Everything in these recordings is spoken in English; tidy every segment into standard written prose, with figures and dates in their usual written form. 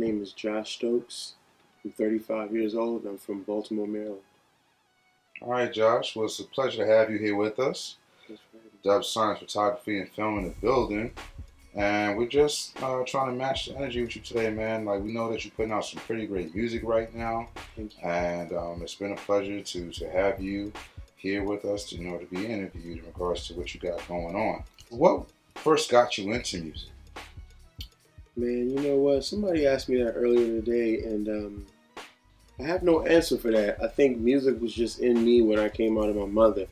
name is Josh Stokes. I'm 35 years old and I'm from Baltimore, Maryland. All right, Josh. Well, it's a pleasure to have you here with us. Dub Science Photography and Film in the building. And we're just trying to match the energy with you today, man. Like, we know that you're putting out some pretty great music right now. Thank you. And it's been a pleasure to have you here with us to be interviewed in regards to what you got going on. What first got you into music? Man, you know what? Somebody asked me that earlier today, and I have no answer for that. I think music was just in me when I came out of my mother.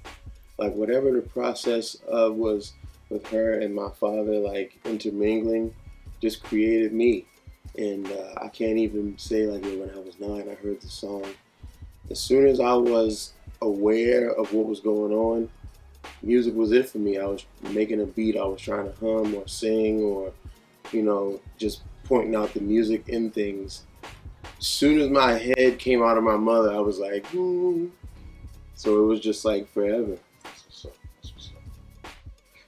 Like, whatever the process was with her and my father, like, intermingling, just created me. And I can't even say, like, when I was 9, I heard the song. As soon as I was aware of what was going on, music was it for me. I was making a beat, I was trying to hum or sing or, just pointing out the music in things. As soon as my head came out of my mother, I was like, So it was just like forever. That's what's up.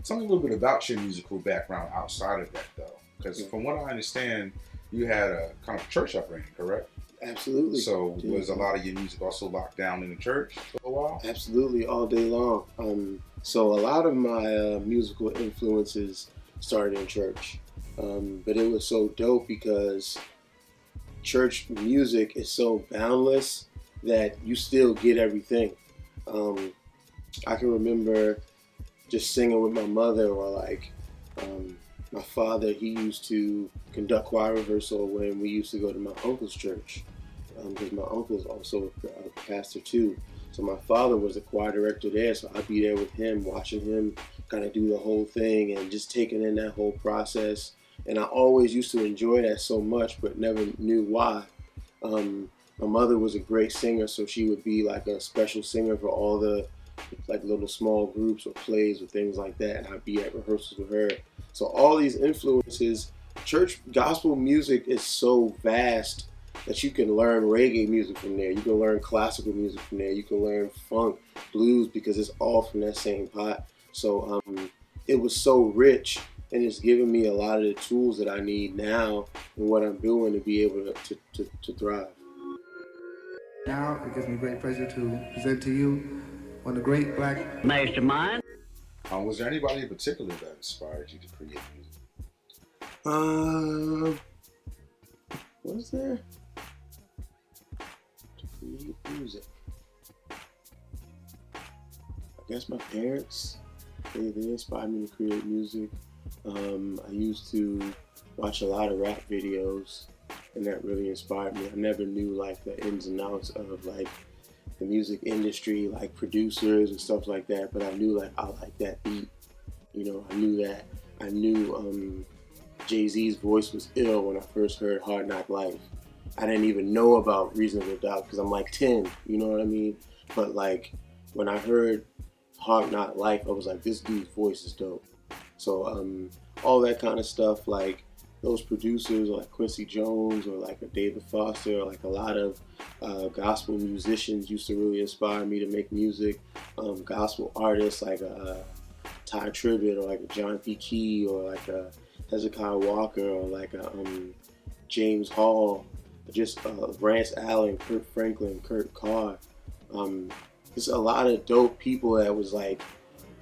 Tell me a little bit about your musical background outside of that, though. Because from what I understand, you had a kind of church upbringing, correct? Absolutely. So was a lot of your music also locked down in the church for a while? Absolutely, all day long. So a lot of my musical influences started in church. But it was so dope because church music is so boundless that you still get everything. I can remember just singing with my mother, or like my father, he used to conduct choir rehearsal when we used to go to my uncle's church, because my uncle is also a pastor too. So my father was a choir director there, so I'd be there with him, watching him kind of do the whole thing and just taking in that whole process. And I always used to enjoy that so much, but never knew why. My mother was a great singer, so she would be like a special singer for all the like little small groups or plays or things like that. And I'd be at rehearsals with her. So all these influences, church gospel music is so vast that you can learn reggae music from there. You can learn classical music from there. You can learn funk, blues, because it's all from that same pot. So it was so rich. And it's given me a lot of the tools that I need now in what I'm doing to be able to thrive. Now it gives me great pleasure to present to you one of the great black masterminds. Was there anybody in particular that inspired you to create music? Was there? To create music? I guess my parents, they inspired me to create music. I used to watch a lot of rap videos, and that really inspired me. I never knew like the ins and outs of like the music industry, like producers and stuff like that, but I knew like I like that beat. I knew that. I knew Jay-Z's voice was ill when I first heard Hard Knock Life. I didn't even know about Reasonable Doubt because I'm like 10, you know what I mean? But like when I heard Hard Knock Life, I was like, this dude's voice is dope. So all that kind of stuff, like those producers like Quincy Jones or like a David Foster, or like a lot of gospel musicians used to really inspire me to make music. Gospel artists like a Ty Tribbett, or like a John P. Key, or like a Hezekiah Walker, or like a James Hall, just Rance Allen, Kurt Franklin, Kurt Carr. There's a lot of dope people that was like,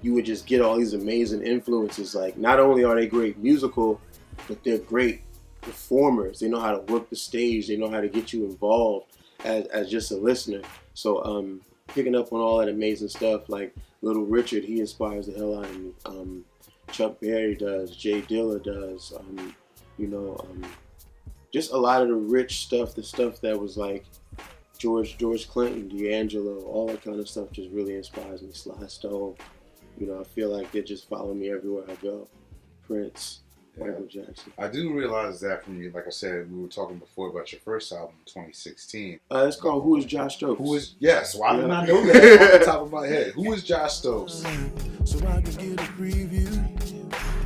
you would just get all these amazing influences. Like, not only are they great musical, but they're great performers. They know how to work the stage. They know how to get you involved as just a listener. So picking up on all that amazing stuff, like Little Richard, he inspires the hell out of me. Chuck Berry does. Jay Dilla does. Just a lot of the rich stuff, the stuff that was like George Clinton, D'Angelo, all that kind of stuff just really inspires me. Sly Stone. I feel like they just follow me everywhere I go. Prince, Michael Jackson. I do realize that from you. Like I said, we were talking before about your first album, 2016. It's called Who Is Josh Stokes? Yes, why did I know that off the top of my head? Who is Josh Stokes? So I can get a preview.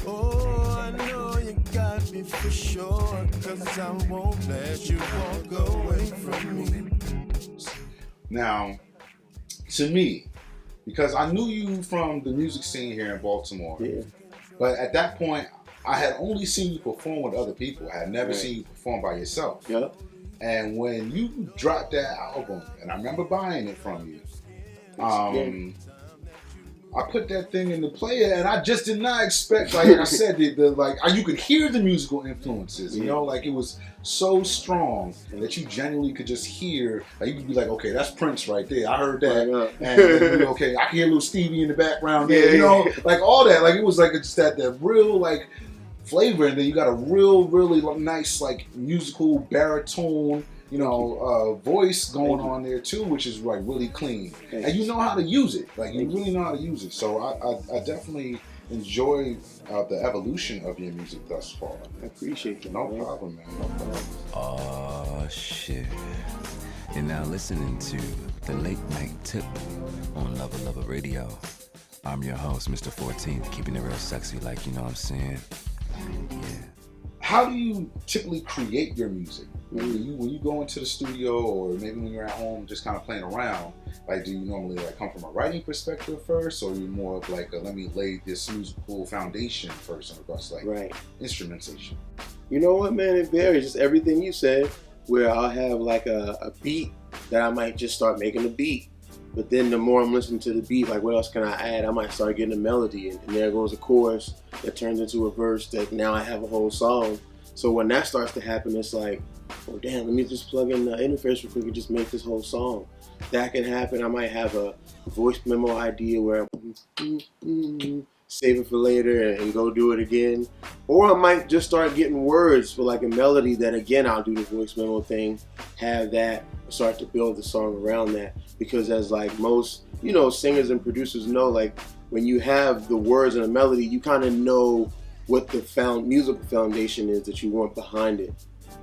Oh, I know you got me for sure, 'cause I won't let you walk away from me. Now, to me, because I knew you from the music scene here in Baltimore. Yeah. But at that point, I had only seen you perform with other people. I had never seen you perform by yourself. Yep. And when you dropped that album, and I remember buying it from you, I put that thing in the player, and I just did not expect, like I said, you could hear the musical influences, you know, like it was so strong that you genuinely could just hear, like you could be like, okay, that's Prince right there. I heard that, and okay, I can hear little Stevie in the background there, you know, like all that, like it was like just that real like flavor, and then you got a really nice like musical baritone, you know, voice going on there too, which is like really clean, and you know how to use it. Like you really know how to use it. So I definitely enjoy the evolution of your music thus far. I appreciate it. No problem, man. No problem. Oh shit! You're now listening to the Late Night Tip on Lover Radio. I'm your host, Mr. 14th, keeping it real sexy, like you know what I'm saying. Yeah. How do you typically create your music? When you go into the studio, or maybe when you're at home just kind of playing around, like do you normally like come from a writing perspective first, or are you more of like let me lay this musical foundation first in regards to like instrumentation? You know what, man, it varies. Just everything you said, where I'll have like a beat that I might just start making a beat. But then the more I'm listening to the beat, like what else can I add? I might start getting a melody, and there goes a chorus that turns into a verse that now I have a whole song. So when that starts to happen, it's like, oh damn, let me just plug in the interface real quick and just make this whole song. That can happen. I might have a voice memo idea where I'm save it for later and go do it again. Or I might just start getting words for like a melody that again I'll do the voice memo thing, have that, start to build the song around that. Because as like most, you know, singers and producers know, like when you have the words and a melody, you kind of know what the musical foundation is that you want behind it.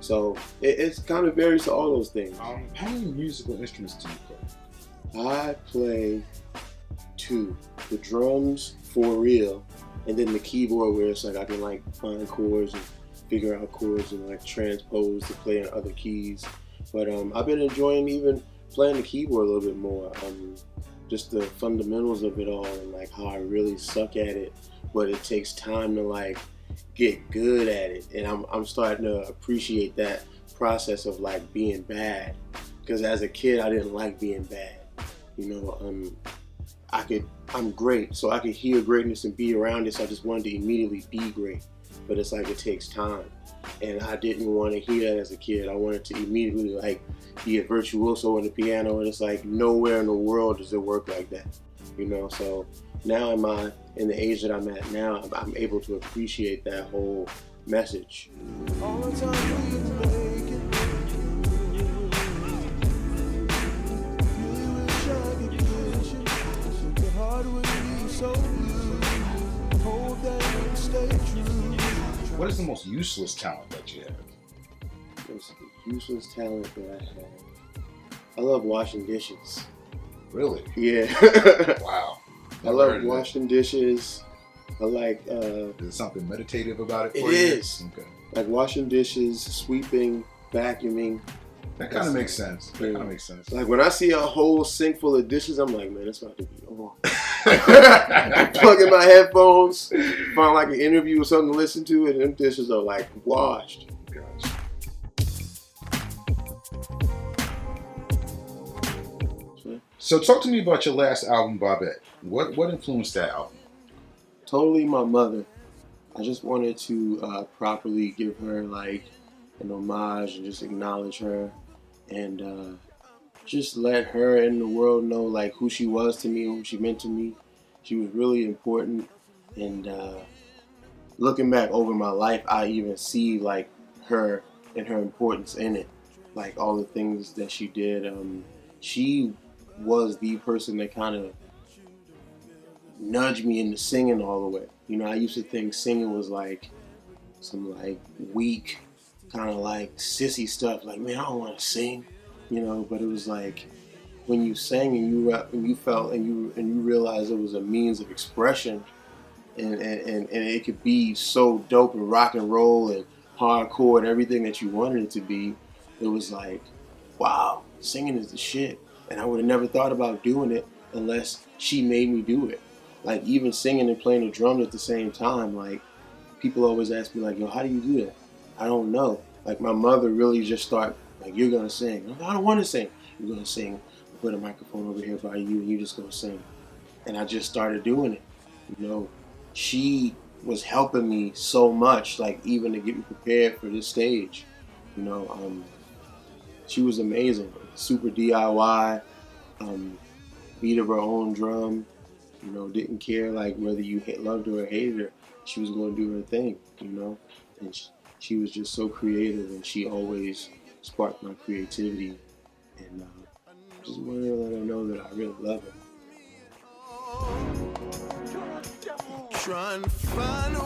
So it's kind of varies to all those things. How many musical instruments do you play? I play 2. The drums for real, and then the keyboard where it's like I can like find chords and figure out chords and like transpose to play in other keys. But I've been enjoying even playing the keyboard a little bit more. Just the fundamentals of it all and like how I really suck at it, but it takes time to like get good at it, and I'm starting to appreciate that process of like being bad, because as a kid I didn't like being bad. You know, I'm great, so I could hear greatness and be around it, so I just wanted to immediately be great. But it's like it takes time, and I didn't want to hear that as a kid. I wanted to immediately like be a virtuoso on the piano, and it's like nowhere in the world does it work like that. You know, so now in the age that I'm at now, I'm able to appreciate that whole message. All the time we make it. Really wish I could get you. So your heart would be so blue. Hope that you stay true. What is the most useless talent that you have? It's a useless talent that I have. I love washing dishes. Really? Yeah. Wow. I love washing dishes. I like... Is there something meditative about it for you? you? It is. Okay. Like washing dishes, sweeping, vacuuming. That kind of makes sense. That kind of makes sense. Like when I see a whole sink full of dishes, I'm like, man, that's about to be on. I plug in my headphones, find like an interview or something to listen to, and them dishes are like washed. Gotcha. So talk to me about your last album, Bobette. What influenced that album? Totally my mother. I just wanted to properly give her like an homage and just acknowledge her, and just let her and the world know like who she was to me and who she meant to me. She was really important, and looking back over my life, I even see like her and her importance in it, like all the things that she did. She was the person that kind of nudged me into singing all the way. You know, I used to think singing was like some like weak, kind of like sissy stuff. Like, man, I don't want to sing, you know. But it was like when you sang and you felt and you realized it was a means of expression, and it could be so dope and rock and roll and hardcore and everything that you wanted it to be. It was like, wow, singing is the shit. And I would have never thought about doing it unless she made me do it. Like even singing and playing the drums at the same time, like people always ask me like, yo, how do you do that? I don't know. Like my mother really just started like, you're gonna sing. I don't want to sing. You're gonna sing. I'll put a microphone over here by you, and you just gonna sing. And I just started doing it. You know, she was helping me so much, like even to get me prepared for this stage. You know, she was amazing. Super DIY. Beat of her own drum. You know, didn't care like whether you loved her or hated her. She was going to do her thing. You know, and she was just so creative, and she always sparked my creativity. And just wanted to let her know that I really love her. Trying to find a